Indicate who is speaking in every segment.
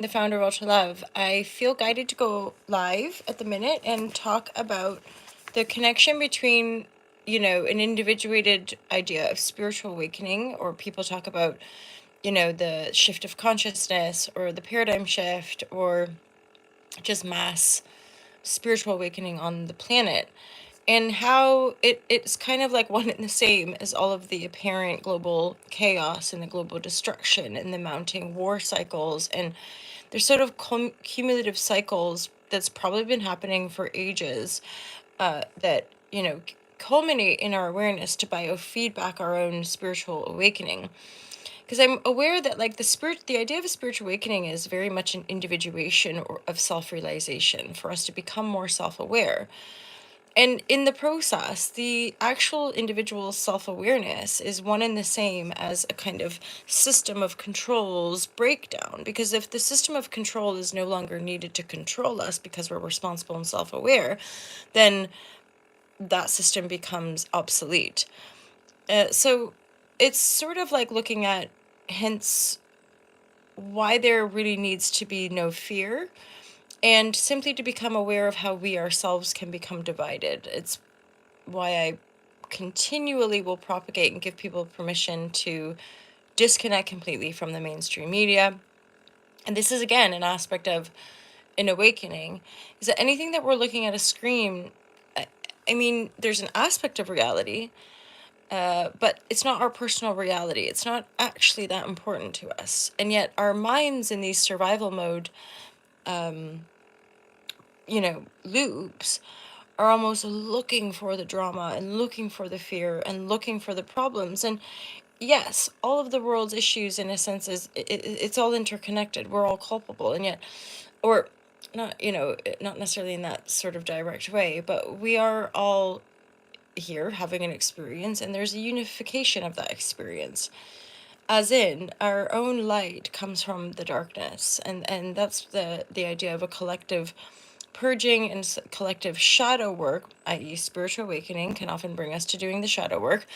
Speaker 1: the founder of Ultra Love. I feel guided to go live at the minute and talk about the connection between, an individuated idea of spiritual awakening, or people talk about, the shift of consciousness or the paradigm shift or just mass spiritual awakening on the planet, and how it's kind of like one and the same as all of the apparent global chaos and the global destruction and the mounting war cycles. And there's sort of cumulative cycles that's probably been happening for ages, that, culminate in our awareness to biofeedback our own spiritual awakening. Because I'm aware that, like, the idea of a spiritual awakening is very much an individuation or of self-realization for us to become more self-aware. And in the process, the actual individual self-awareness is one and the same as a kind of system of controls breakdown. Because if the system of control is no longer needed to control us because we're responsible and self-aware, then that system becomes obsolete. So it's sort of like looking at, hence, why there really needs to be no fear, and simply to become aware of how we ourselves can become divided. It's why I continually will propagate and give people permission to disconnect completely from the mainstream media. And this is, again, an aspect of an awakening, is that anything that we're looking at a screen, I mean, there's an aspect of reality, but it's not our personal reality. It's not actually that important to us. And yet our minds in these survival mode, loops, are almost looking for the drama and looking for the fear and looking for the problems. And yes, all of the world's issues, in a sense, it's all interconnected. We're all culpable, and yet, or not, not necessarily in that sort of direct way, but we are all here having an experience, and there's a unification of that experience. As in, our own light comes from the darkness, and that's the idea of a collective purging and collective shadow work, i.e., spiritual awakening, can often bring us to doing the shadow work,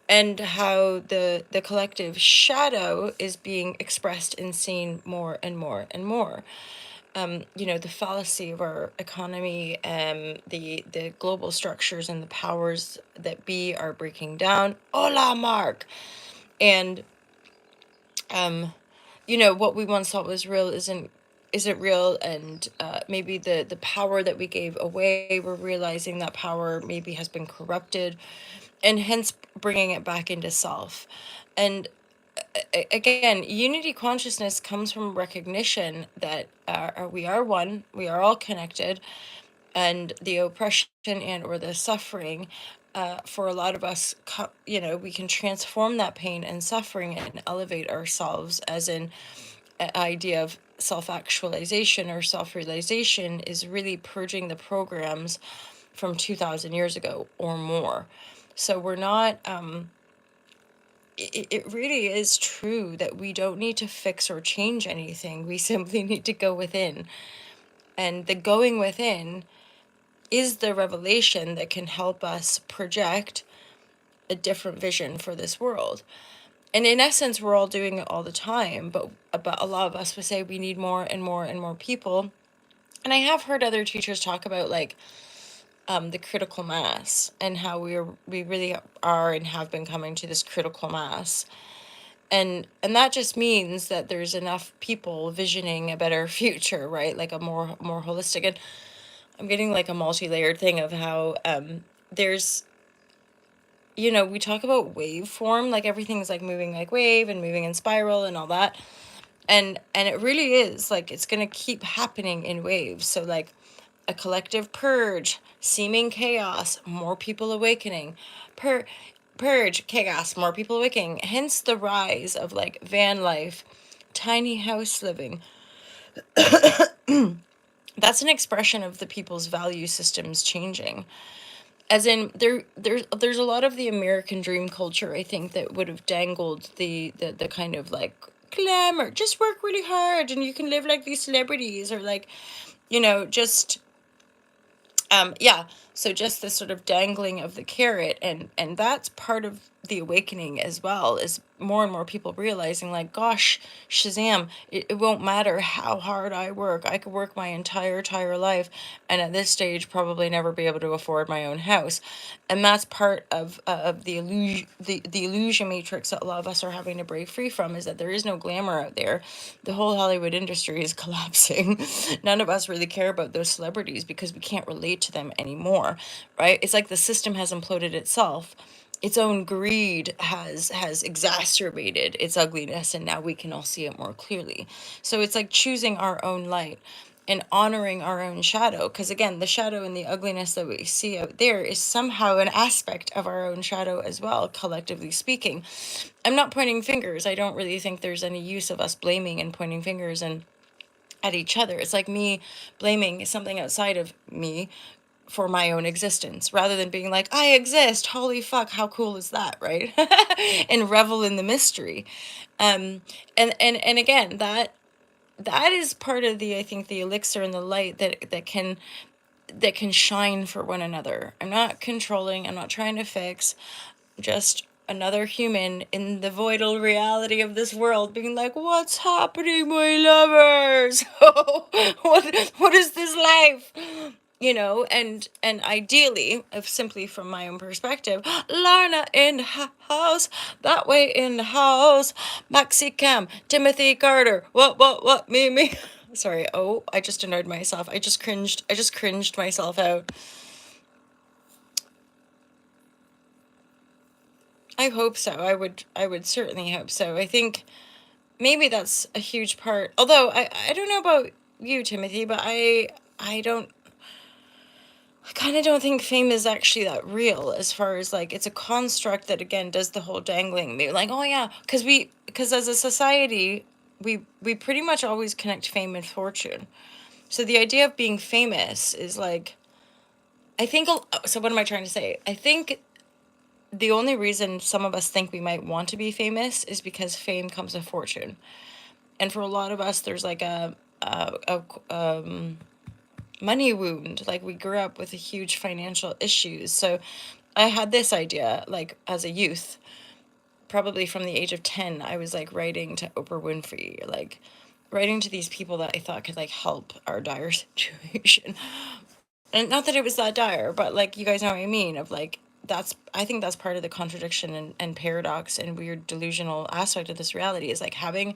Speaker 1: and how the collective shadow is being expressed and seen more and more and more. The fallacy of our economy, the global structures and the powers that be are breaking down. Hola, Mark! And what we once thought was real isn't real, and maybe the power that we gave away, we're realizing that power maybe has been corrupted, and hence bringing it back into self. And again, unity consciousness comes from recognition that we are one, we are all connected, and the oppression and or the suffering, for a lot of us, we can transform that pain and suffering and elevate ourselves, as in an idea of self-actualization or self-realization is really purging the programs from 2,000 years ago or more. So we're not, it really is true that we don't need to fix or change anything. We simply need to go within. And the going within is the revelation that can help us project a different vision for this world. And in essence, we're all doing it all the time, but a lot of us would say we need more and more and more people. And I have heard other teachers talk about, like, the critical mass, and how we really are and have been coming to this critical mass. And that just means that there's enough people visioning a better future, right? Like a more holistic. And I'm getting like a multi-layered thing of how there's, we talk about waveform, like everything's like moving like wave and moving in spiral and all that. And it really is like it's going to keep happening in waves. So like a collective purge, seeming chaos, more people awakening, purge, chaos, more people awakening. Hence the rise of like van life, tiny house living. That's an expression of the people's value systems changing. As in, there's a lot of the American dream culture, I think, that would have dangled the kind of like glamour, just work really hard and you can live like these celebrities, or like, just yeah. So just this sort of dangling of the carrot, and that's part of the awakening as well, is more and more people realizing like, gosh, Shazam, it won't matter how hard I work. I could work my entire life and at this stage probably never be able to afford my own house. And that's part of the illusion, the illusion matrix that a lot of us are having to break free from, is that there is no glamour out there. The whole Hollywood industry is collapsing. None of us really care about those celebrities because we can't relate to them anymore, right? It's like the system has imploded itself. Its own greed has exacerbated its ugliness, and now we can all see it more clearly. So it's like choosing our own light and honoring our own shadow, because again, the shadow and the ugliness that we see out there is somehow an aspect of our own shadow as well, collectively speaking. I'm not pointing fingers. I don't really think there's any use of us blaming and pointing fingers and at each other. It's like me blaming something outside of me for my own existence, rather than being like, I exist, holy fuck, how cool is that, right? And revel in the mystery. And again, that is part of the, I think, the elixir and the light that can shine for one another. I'm not controlling, I'm not trying to fix, just another human in the voidal reality of this world being like, what's happening, my lovers? What is this life? And ideally, if simply from my own perspective, Lana in the house, that way in the house, Maxi Cam, Timothy Carter, what, me. Sorry, oh, I just annoyed myself. I just cringed myself out. I hope so. I would certainly hope so. I think maybe that's a huge part. Although I don't know about you, Timothy, but I kind of don't think fame is actually that real, as far as like, it's a construct that again does the whole dangling. Maybe like, oh yeah, because as a society, we pretty much always connect fame and fortune. So the idea of being famous is like, I think, so what am I trying to say? I think the only reason some of us think we might want to be famous is because fame comes with fortune. And for a lot of us, there's like a money wound. Like, we grew up with a huge financial issues. So I had this idea, like, as a youth, probably from the age of 10, I was like writing to Oprah Winfrey, like writing to these people that I thought could like help our dire situation. And not that it was that dire, but like, you guys know what I mean, of like, I think that's part of the contradiction and paradox and weird delusional aspect of this reality, is like having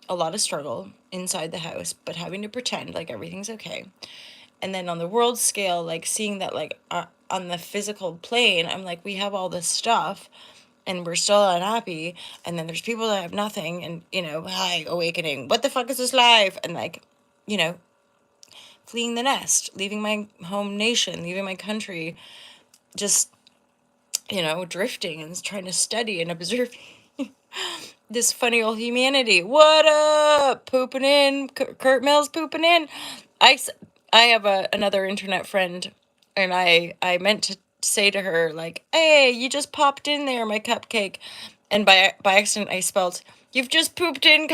Speaker 1: a lot of struggle inside the house, but having to pretend like everything's okay. And then on the world scale, like seeing that, like, on the physical plane, I'm like, we have all this stuff and we're still unhappy. And then there's people that have nothing, and, hi, awakening. What the fuck is this life? And like, you know, fleeing the nest, leaving my home nation, leaving my country, just, drifting and trying to study and observe this funny old humanity. What up? Pooping in. Kurt Mills pooping in. I have another internet friend, and I meant to say to her, like, hey, you just popped in there, my cupcake. And by accident, I spelled, you've just pooped in.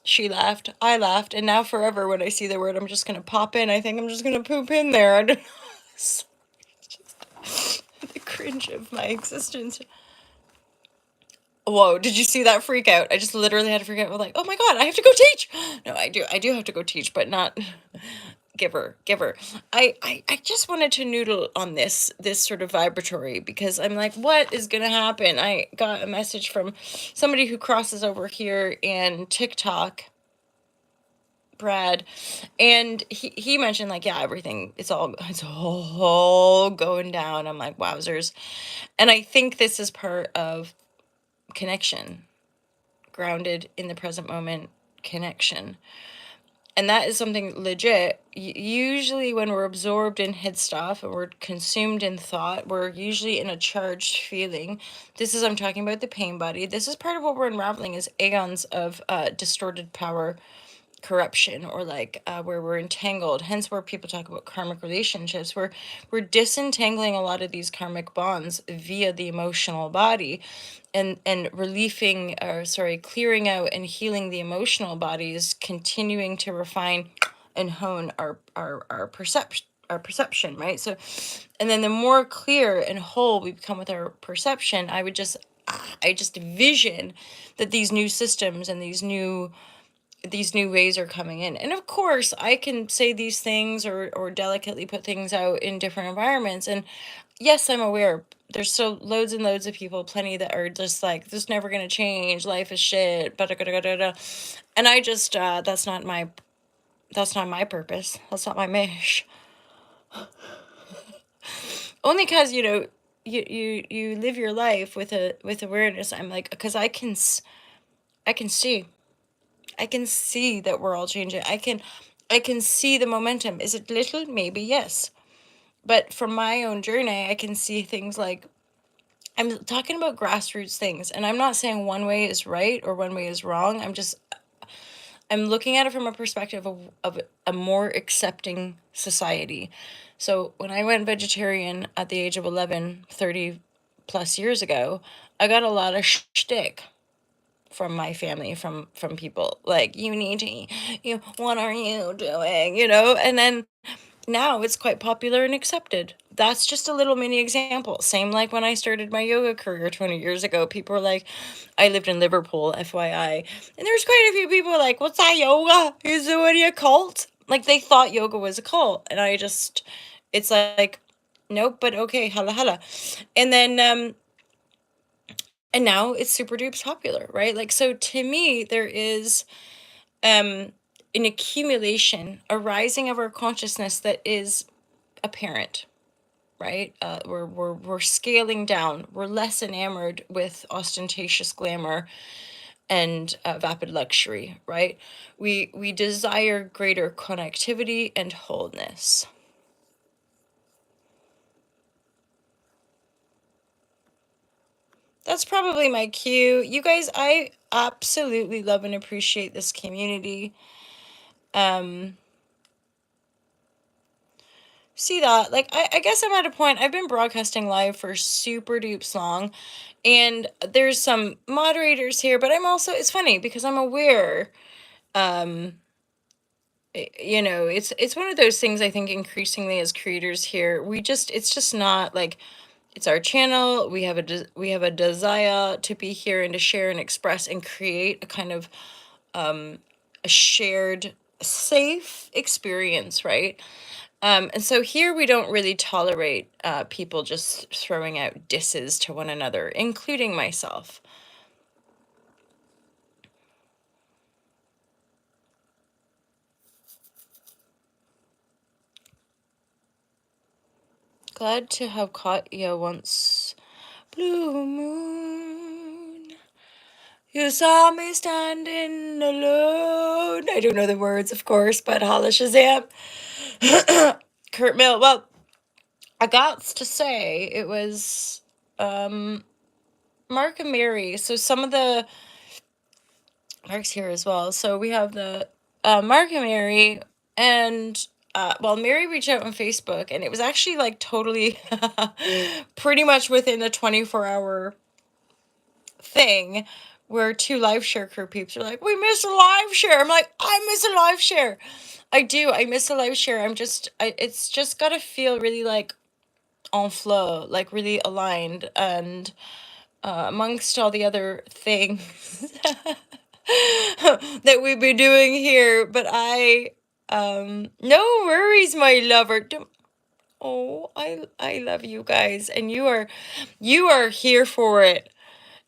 Speaker 1: She laughed. I laughed. And now forever, when I see the word, I'm just going to pop in. I think I'm just going to poop in there. I don't know. The cringe of my existence. Whoa, did you see that freak out? I just literally had to freak out. Like, oh my God, I have to go teach. No, I do have to go teach, but not giver. I just wanted to noodle on this sort of vibratory, because I'm like, what is gonna happen? I got a message from somebody who crosses over here in TikTok, Brad, and he mentioned like, yeah, everything, it's all going down. I'm like, wowzers. And I think this is part of connection, grounded in the present moment connection. And that is something legit. Usually when we're absorbed in head stuff and we're consumed in thought, we're usually in a charged feeling. I'm talking about the pain body. This is part of what we're unraveling, is aeons of distorted power corruption, or like, where we're entangled, hence where people talk about karmic relationships. We're disentangling a lot of these karmic bonds via the emotional body, and relieving, or sorry, clearing out and healing the emotional bodies, continuing to refine and hone our our perception, right? So, and then the more clear and whole we become with our perception, I just vision that these new systems and these new ways are coming in. And of course, I can say these things or delicately put things out in different environments. And yes, I'm aware there's still loads and loads of people, plenty that are just like, this is never going to change. Life is shit. And I just, that's not my purpose. That's not my mish. Only because, you live your life with awareness. I'm like, because I can see. I can see that we're all changing. I can see the momentum. Is it little? Maybe yes. But from my own journey, I can see things like, I'm talking about grassroots things, and I'm not saying one way is right or one way is wrong. I'm looking at it from a perspective of a more accepting society. So when I went vegetarian at the age of 11, 30 plus years ago, I got a lot of shtick from my family, from people like, you need to eat, what are you doing, and then now it's quite popular and accepted. That's just a little mini example. Same like when I started my yoga career 20 years ago, people were like, I lived in Liverpool, FYI, and there's quite a few people like, what's that, yoga? Is it already a cult? Like, they thought yoga was a cult, and it's like, nope, but okay, holla holla. And then and now it's super duper popular, right? Like, so to me, there is an accumulation, a rising of our consciousness that is apparent, right? We're scaling down. We're less enamored with ostentatious glamour and vapid luxury, right? We desire greater connectivity and wholeness. That's probably my cue. You guys, I absolutely love and appreciate this community. Um, See that? Like, I guess I'm at a point. I've been broadcasting live for super dupes long, and there's some moderators here, but I'm also, it's funny because I'm aware. Um, it's one of those things. I think increasingly as creators here, it's just not like, it's our channel. We have a desire to be here and to share and express and create a kind of a shared safe experience, right? And so here we don't really tolerate people just throwing out disses to one another, including myself. Glad to have caught you once. Blue moon, you saw me standing alone. I don't know the words, of course, but holla Shazam. Kurt Mill. Well, I got to say it was Mark and Mary. So some of the Mark's here as well. So we have the Mark and Mary, and Mary reached out on Facebook, and it was actually like totally, pretty much within the 24-hour thing, where two live share crew peeps are like, we miss a live share. I'm like, I miss a live share. I do. I miss a live share. It's just gotta feel really like en flow, like really aligned, and amongst all the other things that we've been doing here. But no worries, my lover. Oh, I love you guys, and you are here for it,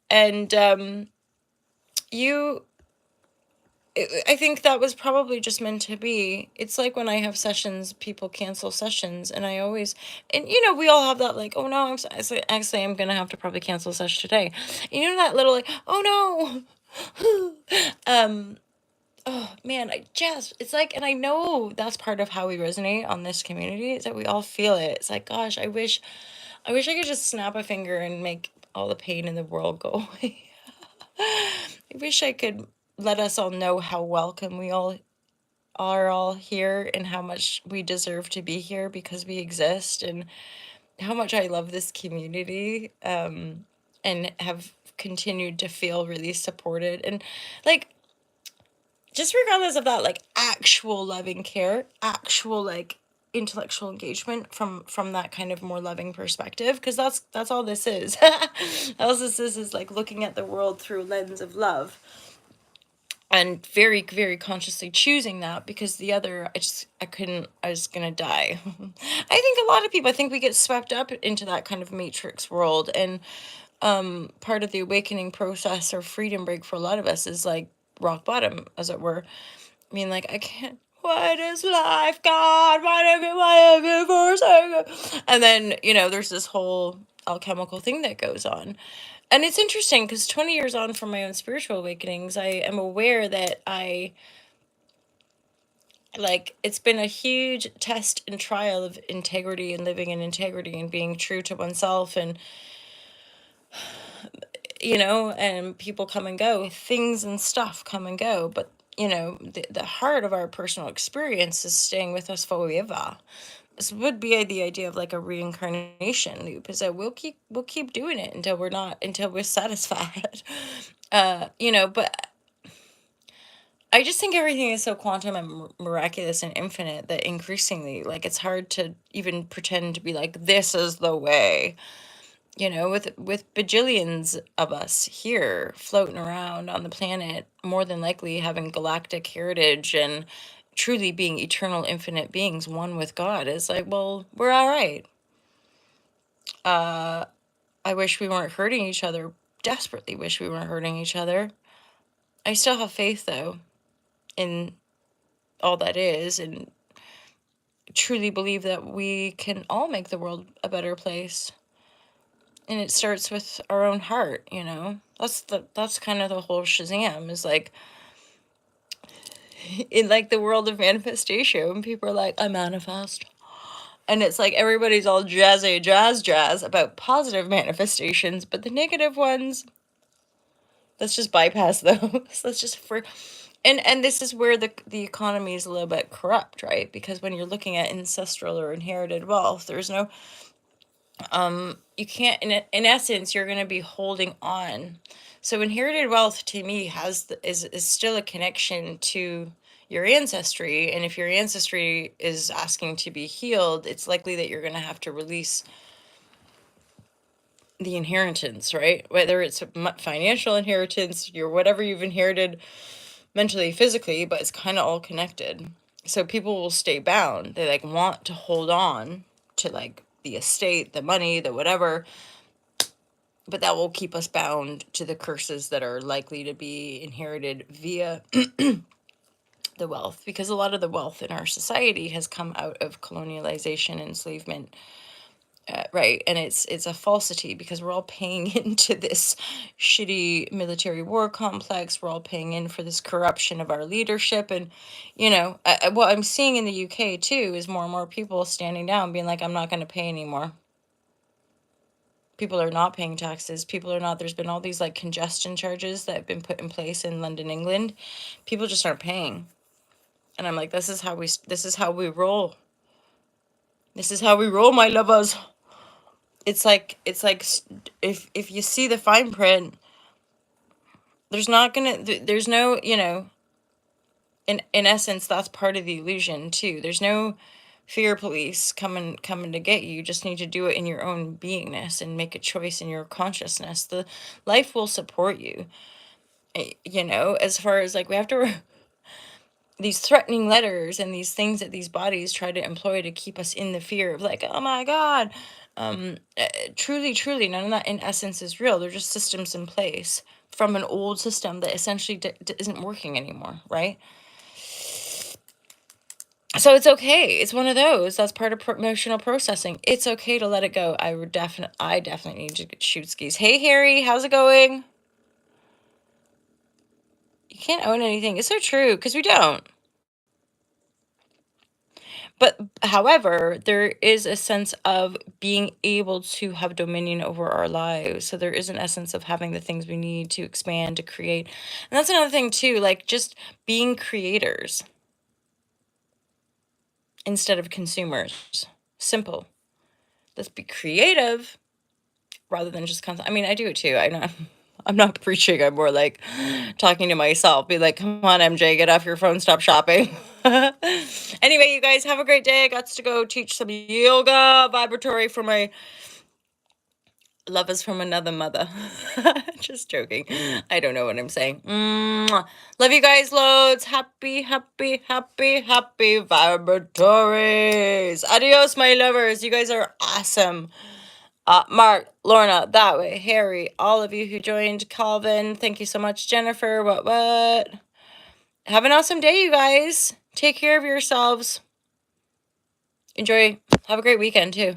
Speaker 1: and you. I think that was probably just meant to be. It's like when I have sessions, people cancel sessions, and I always, and we all have that, like, oh no, actually I'm gonna have to probably cancel a session today. That little like, oh no. Oh man, it's like, and I know that's part of how we resonate on this community, is that we all feel it. It's like, gosh, I wish I could just snap a finger and make all the pain in the world go away. I wish I could let us all know how welcome we all are all here, and how much we deserve to be here because we exist, and how much I love this community, and have continued to feel really supported, and like, just regardless of that, like, actual loving care, actual like intellectual engagement from that kind of more loving perspective, because that's all this is. All this is like looking at the world through a lens of love, and very very consciously choosing that, because the other, I couldn't, I was gonna die. I think a lot of people, I think we get swept up into that kind of matrix world, and part of the awakening process or freedom break for a lot of us is like rock bottom, as it were. I mean, like, I can't. What is life, God? Why have you forsaken? And then, there's this whole alchemical thing that goes on. And it's interesting because 20 years on from my own spiritual awakenings, I am aware that it's been a huge test and trial of integrity and living in integrity and being true to oneself. And, and people come and go, things and stuff come and go. But, the heart of our personal experience is staying with us forever. This would be the idea of like a reincarnation loop, is that we'll keep doing it until we're satisfied. But I just think everything is so quantum and miraculous and infinite that increasingly, like, it's hard to even pretend to be like, this is the way. With bajillions of us here floating around on the planet, more than likely having galactic heritage and truly being eternal, infinite beings, one with God, is like, well, we're all right. I wish we weren't hurting each other. Desperately wish we weren't hurting each other. I still have faith, though, in all that is, and truly believe that we can all make the world a better place. And it starts with our own heart. That's kind of the whole Shazam, is like, in like the world of manifestation, people are like, I manifest. And it's like everybody's all jazzy jazz about positive manifestations, but the negative ones, let's just bypass those. Let's just and this is where the economy is a little bit corrupt, right? Because when you're looking at ancestral or inherited wealth, there's no you can't, in essence, you're going to be holding on. So inherited wealth to me is still a connection to your ancestry, and if your ancestry is asking to be healed, it's likely that you're going to have to release the inheritance, right? Whether it's financial inheritance, your whatever you've inherited mentally, physically, but it's kind of all connected. So people will stay bound. They like want to hold on to like the estate, the money, the whatever, but that will keep us bound to the curses that are likely to be inherited via the wealth, because a lot of the wealth in our society has come out of colonialization, enslavement, right? And it's a falsity, because we're all paying into this shitty military war complex. We're all paying in for this corruption of our leadership. And what I'm seeing in the UK too is more and more people standing down, being like, I'm not going to pay anymore. People are not paying taxes. People are not, there's been all these like congestion charges that have been put in place in London, England. People just aren't paying. And I'm like, this is how we roll. This is how we roll, my lovers. It's like if you see the fine print, there's no, in essence, that's part of the illusion too. There's no fear police coming to get you. You just need to do it in your own beingness and make a choice in your consciousness. The life will support you. As far as like, we have to these threatening letters and these things that these bodies try to employ to keep us in the fear of like, oh my God, truly none of that in essence is real. They're just systems in place from an old system that essentially isn't working anymore, right? So it's okay. It's one of those. That's part of emotional processing. It's okay to let it go. I definitely need to shoot skis. Hey Harry, how's it going? You can't own anything. It's so true, because we don't. But however, there is a sense of being able to have dominion over our lives. So there is an essence of having the things we need to expand, to create. And that's another thing too, like just being creators instead of consumers. Simple. Let's be creative rather than just I mean, I do it too. I'm not preaching. I'm more like talking to myself. Be like, come on, MJ, get off your phone, stop shopping. Anyway, you guys have a great day. I got to go teach some yoga vibratory for my love is from another mother. Just joking. I don't know what I'm saying. Mwah. Love you guys loads. Happy, happy, happy, happy vibratories. Adios, my lovers. You guys are awesome. Mark, Lorna, that way, Harry, all of you who joined, Calvin, thank you so much, Jennifer, what? Have an awesome day, you guys. Take care of yourselves. Enjoy. Have a great weekend, too.